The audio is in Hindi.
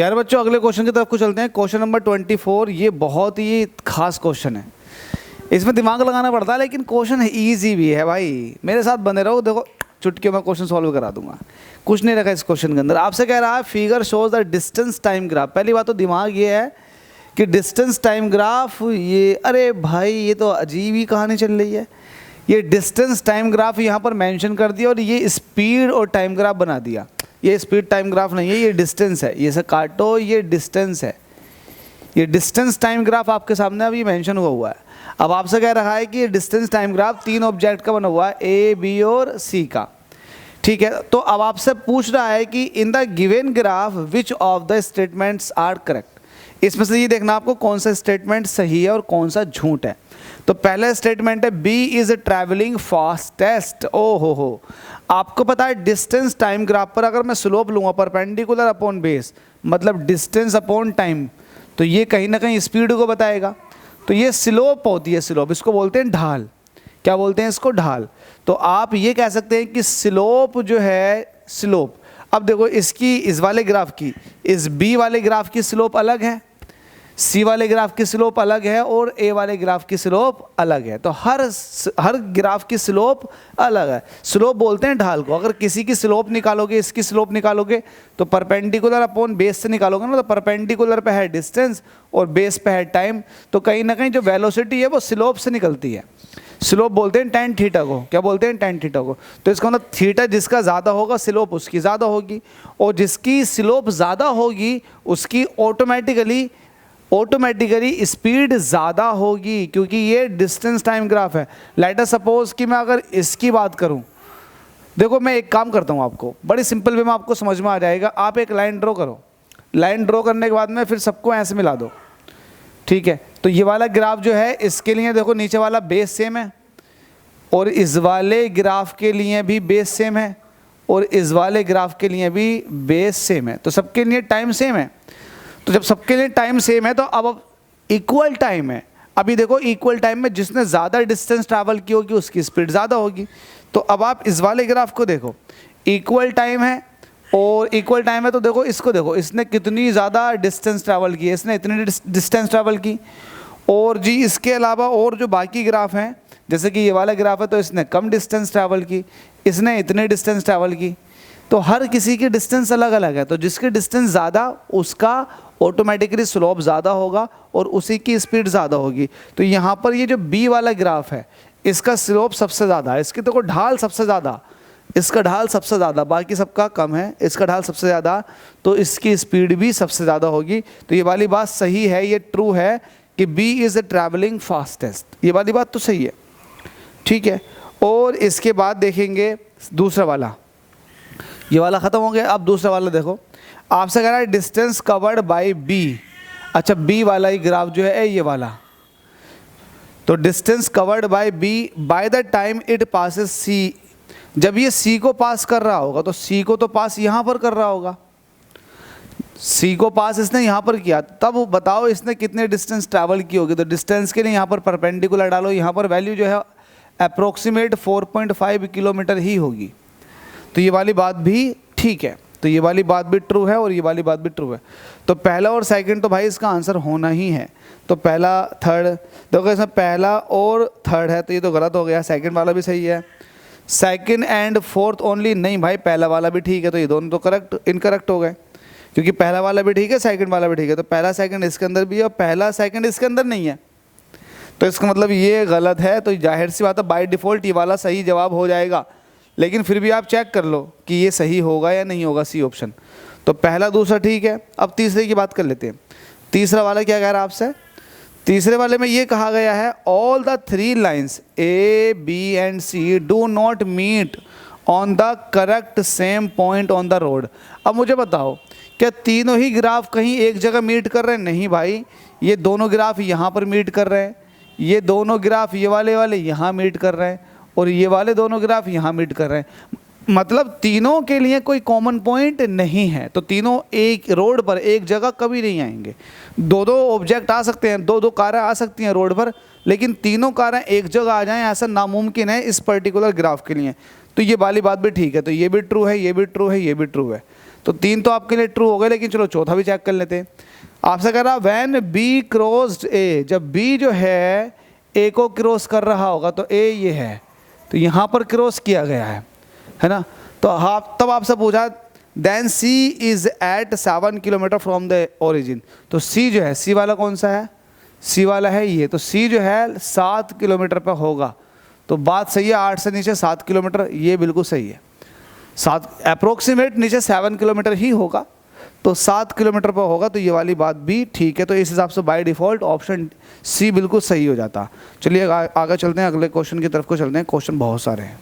प्यारे बच्चों, अगले क्वेश्चन की तरफ को चलते हैं। Question number 24। ये बहुत ही खास क्वेश्चन है, इसमें दिमाग लगाना पड़ता है, लेकिन क्वेश्चन ईजी भी है भाई। मेरे साथ बने रहो, देखो चुटकियों में क्वेश्चन सॉल्व करा दूंगा। कुछ नहीं रखा इस क्वेश्चन के अंदर। आपसे कह रहा है figure shows the distance time graph. पहली बात तो दिमाग ये है कि डिस्टेंस टाइम ग्राफ, ये अरे भाई ये तो अजीब ही कहानी चल रही है। ये डिस्टेंस टाइम ग्राफ यहाँ पर मेंशन कर दिया और ये स्पीड और टाइम ग्राफ बना दिया। ये स्पीड टाइम ग्राफ नहीं है, ये डिस्टेंस है। ये से काटो, ये डिस्टेंस है। ये डिस्टेंस टाइम ग्राफ आपके सामने अभी मेंशन हुआ है। अब आपसे कह रहा है कि ये डिस्टेंस टाइम ग्राफ 3 ऑब्जेक्ट का बना हुआ है, ए, बी और सी का। ठीक है, तो अब आपसे पूछ रहा है कि in the given graph which of the statements are correct. इसमें से ये देखना आपको कौन सा स्टेटमेंट सही है और कौन सा झूठ है। तो पहला स्टेटमेंट है बी इज ट्रैवलिंग फास्टेस्ट। ओ हो, आपको पता है डिस्टेंस टाइम ग्राफ पर अगर मैं स्लोप लूंगा परपेंडिकुलर अपॉन बेस, मतलब डिस्टेंस अपॉन टाइम, तो ये कहीं ना कहीं स्पीड को बताएगा। तो ये स्लोप होती है, स्लोप, इसको बोलते हैं ढाल। क्या बोलते हैं इसको? ढाल। तो आप ये कह सकते हैं कि स्लोप जो है, स्लोप, अब देखो इसकी, इस वाले ग्राफ की, इस बी वाले ग्राफ की स्लोप अलग है, सी वाले ग्राफ की स्लोप अलग है और ए वाले ग्राफ की स्लोप अलग है। तो हर ग्राफ की स्लोप अलग है। स्लोप बोलते हैं ढाल को। अगर किसी की स्लोप निकालोगे, इसकी स्लोप निकालोगे, तो परपेंडिकुलर अपॉन बेस से निकालोगे ना, तो परपेंडिकुलर पे है डिस्टेंस और बेस पे है टाइम। तो कहीं ना कहीं जो वेलोसिटी है वो स्लोप से निकलती है। स्लोप बोलते हैं tan थीटा को। क्या बोलते हैं? tan थीटा को। तो इसका मतलब थीटा जिसका ज़्यादा होगा स्लोप उसकी ज़्यादा होगी, और जिसकी स्लोप ज़्यादा होगी उसकी ऑटोमेटिकली स्पीड ज़्यादा होगी, क्योंकि ये डिस्टेंस टाइम ग्राफ है। लेट अस सपोज कि मैं अगर इसकी बात करूं, देखो मैं एक काम करता हूं, आपको बड़ी सिंपल वे में आपको समझ में आ जाएगा। आप एक लाइन ड्रॉ करो, लाइन ड्रॉ करने के बाद में फिर सबको ऐसे मिला दो। ठीक है, तो ये वाला ग्राफ जो है इसके लिए देखो नीचे वाला बेस सेम है, और इस वाले ग्राफ के लिए भी बेस सेम है, और इस वाले ग्राफ के लिए भी बेस सेम है। तो सबके लिए टाइम सेम है। तो जब सबके लिए टाइम सेम है तो अब इक्वल टाइम है। अभी देखो इक्वल टाइम में जिसने ज़्यादा डिस्टेंस ट्रैवल की होगी उसकी स्पीड ज़्यादा होगी। तो अब आप इस वाले ग्राफ को देखो, इक्वल टाइम है और इक्वल टाइम है, तो देखो इसको देखो, इसने कितनी ज़्यादा डिस्टेंस ट्रैवल की है, इसने इतनी डिस्टेंस ट्रैवल की। और जी इसके अलावा और जो बाकी ग्राफ हैं, जैसे कि ये वाला ग्राफ है, तो इसने कम डिस्टेंस ट्रैवल की, इसने इतनी डिस्टेंस ट्रैवल की। तो हर किसी की डिस्टेंस अलग अलग है। तो जिसकी डिस्टेंस ज़्यादा उसका ऑटोमेटिकली स्लोप ज़्यादा होगा और उसी की स्पीड ज़्यादा होगी। तो यहाँ पर ये जो बी वाला ग्राफ है इसका स्लोप सबसे ज़्यादा है, इसकी तो ढाल सबसे ज़्यादा, इसका ढाल सबसे ज़्यादा, बाकी सबका कम है, इसका ढाल सबसे ज़्यादा, तो इसकी स्पीड भी सबसे ज़्यादा होगी। तो ये वाली बात सही है, ये ट्रू है कि बी इज़ ट्रैवलिंग फास्टेस्ट। ये वाली बात तो सही है। ठीक है, और इसके बाद देखेंगे दूसरा वाला। ये वाला ख़त्म हो गया, अब दूसरा वाला देखो। आपसे कह रहा है डिस्टेंस कवर्ड बाय बी। अच्छा, बी वाला ही ग्राफ जो है ये वाला, तो distance covered by B by the time it passes C. जब ये सी को पास कर रहा होगा तो सी को तो पास यहाँ पर कर रहा होगा, सी को पास इसने यहाँ पर किया, तब बताओ इसने कितने डिस्टेंस ट्रैवल की होगी। तो डिस्टेंस के लिए यहाँ पर परपेंडिकुलर डालो, यहाँ पर वैल्यू जो है अप्रोक्सीमेट 4.5 किलोमीटर ही होगी। तो ये वाली बात भी ठीक है, तो ये वाली बात भी ट्रू है और ये वाली बात भी ट्रू है। तो पहला और सेकंड तो भाई इसका आंसर होना ही है। तो पहला थर्ड, देखो इसमें पहला और थर्ड है, तो ये तो गलत हो गया। सेकंड वाला भी सही है, सेकंड एंड फोर्थ ओनली नहीं भाई, पहला वाला भी ठीक है। तो ये दोनों तो करेक्ट इनकरेक्ट हो गए, क्योंकि पहला वाला भी ठीक है, सेकंड वाला भी ठीक है। तो पहला सेकंड इसके अंदर भी है और पहला सेकंड इसके अंदर नहीं है, तो इसका मतलब ये गलत है। तो जाहिर सी बात है बाय डिफ़ॉल्ट ये वाला सही जवाब हो जाएगा, लेकिन फिर भी आप चेक कर लो कि ये सही होगा या नहीं होगा, सी ऑप्शन। तो पहला दूसरा ठीक है। अब तीसरे की बात कर लेते हैं। तीसरा वाला क्या कह रहा है आपसे? तीसरे वाले में ये कहा गया है all the 3 lines A, B and C do not meet on the correct same point on the road. अब मुझे बताओ, क्या तीनों ही ग्राफ कहीं एक जगह मीट कर रहे हैं? नहीं भाई, ये दोनों ग्राफ यहाँ पर मीट कर रहे हैं, ये दोनों ग्राफ ये वाले यहाँ मीट कर रहे हैं, और ये वाले दोनों ग्राफ यहाँ मीट कर रहे हैं। मतलब तीनों के लिए कोई कॉमन पॉइंट नहीं है। तो तीनों एक रोड पर एक जगह कभी नहीं आएंगे। दो ऑब्जेक्ट आ सकते हैं, दो कारें आ सकती हैं रोड पर, लेकिन तीनों कारें एक जगह आ जाएं ऐसा नामुमकिन है इस पर्टिकुलर ग्राफ के लिए। तो ये वाली बात भी ठीक है। तो ये भी ट्रू है, ये भी ट्रू है, ये भी ट्रू है। तो 3 तो आपके लिए ट्रू हो गए, लेकिन चलो चौथा भी चेक कर लेते हैं। आपसे कह रहा व्हेन बी क्रॉस्ड ए, जब बी जो है ए को क्रॉस कर रहा होगा तो ए ये है, तो यहाँ पर क्रॉस किया गया है ना। तो आप तब आपसे पूछा then C is at 7 kilometre from the origin, तो सी जो है, सी वाला कौन सा है, सी वाला है ये, तो सी जो है 7 किलोमीटर पर होगा। तो बात सही है, 8 से नीचे 7 किलोमीटर, ये बिल्कुल सही है। 7 अप्रोक्सीमेट नीचे 7 किलोमीटर ही होगा, तो 7 किलोमीटर पर होगा, तो ये वाली बात भी ठीक है। तो इस हिसाब से बाय डिफ़ॉल्ट ऑप्शन सी बिल्कुल सही हो जाता। चलिए आगे चलते हैं, अगले क्वेश्चन की तरफ को चलते हैं। क्वेश्चन बहुत सारे हैं।